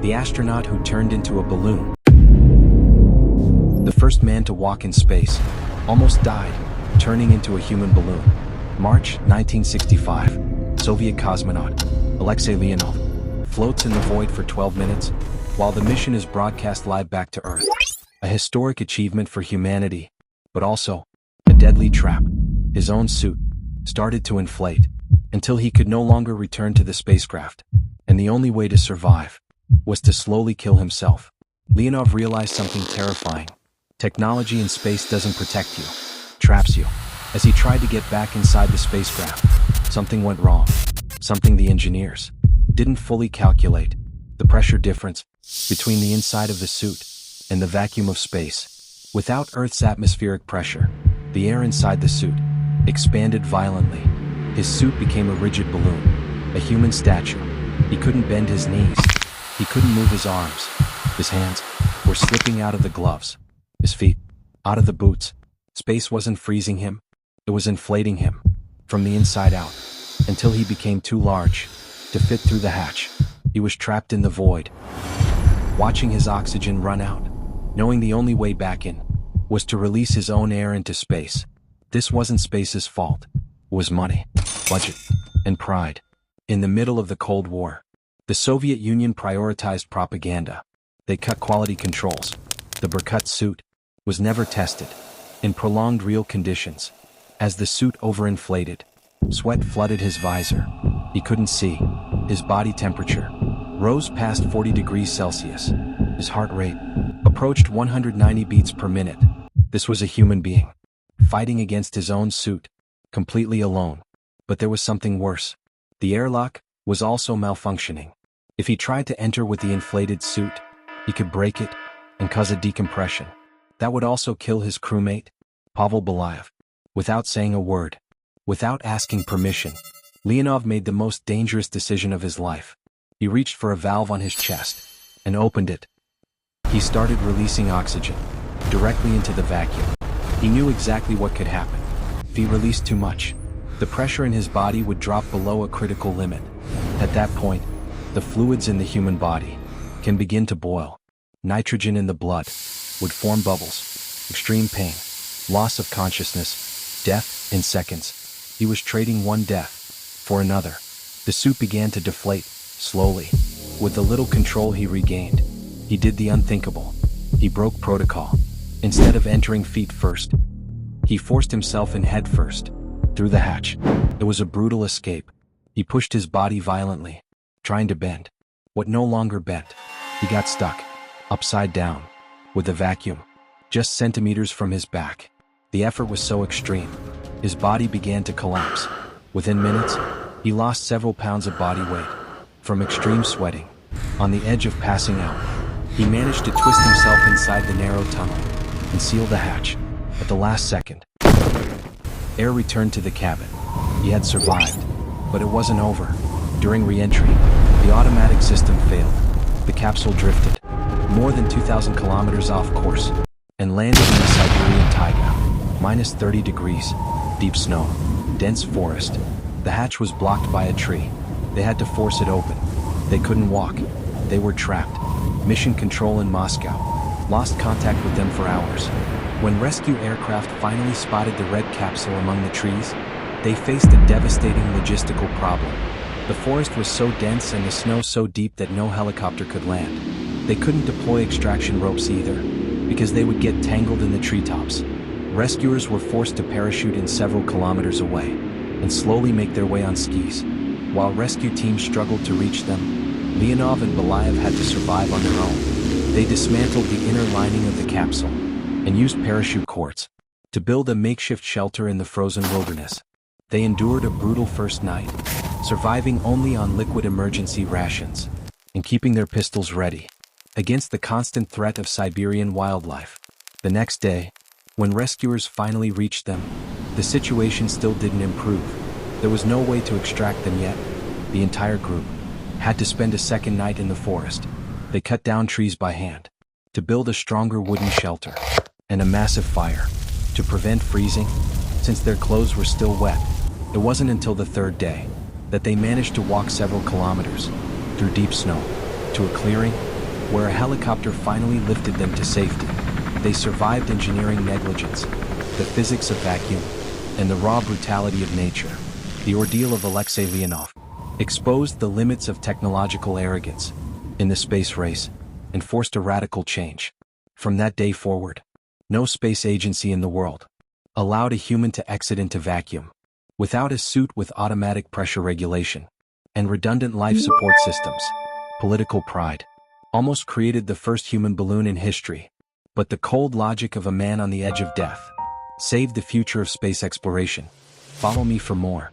the astronaut who turned into a balloon. The first man to walk in space, almost died, turning into a human balloon. March 1965, Soviet cosmonaut, Alexei Leonov, floats in the void for 12 minutes, while the mission is broadcast live back to Earth. A historic achievement for humanity, but also a deadly trap. His own suit started to inflate until he could no longer return to the spacecraft, and the only way to survive was to slowly kill himself. Leonov realized something terrifying. Technology in space doesn't protect you, traps you. As he tried to get back inside the spacecraft, something went wrong. Something the engineers didn't fully calculate. The pressure difference between the inside of the suit and the vacuum of space. Without Earth's atmospheric pressure, the air inside the suit expanded violently. His suit became a rigid balloon, a human statue. He couldn't bend his knees. He couldn't move his arms. His hands were slipping out of the gloves. His feet out of the boots. Space wasn't freezing him. It was inflating him from the inside out until he became too large to fit through the hatch. He was trapped in the void, watching his oxygen run out, knowing the only way back in was to release his own air into space. This wasn't space's fault. It was money, budget, and pride. In the middle of the Cold War, the Soviet Union prioritized propaganda. They cut quality controls. The Berkut suit was never tested in prolonged real conditions. As the suit overinflated, sweat flooded his visor. He couldn't see. His body temperature rose past 40 degrees Celsius. His heart rate approached 190 beats per minute. This was a human being, fighting against his own suit, completely alone. But there was something worse. The airlock was also malfunctioning. If he tried to enter with the inflated suit, he could break it and cause a decompression. That would also kill his crewmate, Pavel Belayev. Without saying a word, without asking permission, Leonov made the most dangerous decision of his life. He reached for a valve on his chest and opened it. He started releasing oxygen directly into the vacuum. He knew exactly what could happen. If he released too much, the pressure in his body would drop below a critical limit. At that point, the fluids in the human body can begin to boil. Nitrogen in the blood would form bubbles. Extreme pain, loss of consciousness, death in seconds. He was trading one death for another. The suit began to deflate, slowly. With the little control he regained, he did the unthinkable. He broke protocol. Instead of entering feet first, he forced himself in head first, through the hatch. It was a brutal escape. He pushed his body violently, trying to bend what no longer bent. He got stuck, upside down, with the vacuum just centimeters from his back. The effort was so extreme, his body began to collapse. Within minutes, he lost several pounds of body weight from extreme sweating. On the edge of passing out, he managed to twist himself inside the narrow tunnel and seal the hatch. At the last second, air returned to the cabin. He had survived, but it wasn't over. During re-entry, the automatic system failed. The capsule drifted more than 2,000 kilometers off course and landed in the Siberian taiga. Minus 30 degrees, deep snow, dense forest. The hatch was blocked by a tree. They had to force it open. They couldn't walk. They were trapped. Mission control in Moscow lost contact with them for hours. When rescue aircraft finally spotted the red capsule among the trees, they faced a devastating logistical problem. The forest was so dense and the snow so deep that no helicopter could land. They couldn't deploy extraction ropes either, because they would get tangled in the treetops. Rescuers were forced to parachute in several kilometers away and slowly make their way on skis. While rescue teams struggled to reach them, Leonov and Belayev had to survive on their own. They dismantled the inner lining of the capsule and used parachute cords to build a makeshift shelter in the frozen wilderness. They endured a brutal first night, surviving only on liquid emergency rations and keeping their pistols ready against the constant threat of Siberian wildlife. The next day, when rescuers finally reached them, the situation still didn't improve. There was no way to extract them yet. The entire group had to spend a second night in the forest. They cut down trees by hand to build a stronger wooden shelter and a massive fire to prevent freezing, since their clothes were still wet. It wasn't until the third day that they managed to walk several kilometers through deep snow. to a clearing where a helicopter finally lifted them to safety. They survived engineering negligence, the physics of vacuum, and the raw brutality of nature. The ordeal of Alexei Leonov exposed the limits of technological arrogance in the space race and forced a radical change. From that day forward, no space agency in the world allowed a human to exit into vacuum without a suit with automatic pressure regulation and redundant life support systems. Political pride almost created the first human balloon in history, but the cold logic of a man on the edge of death saved the future of space exploration. Follow me for more.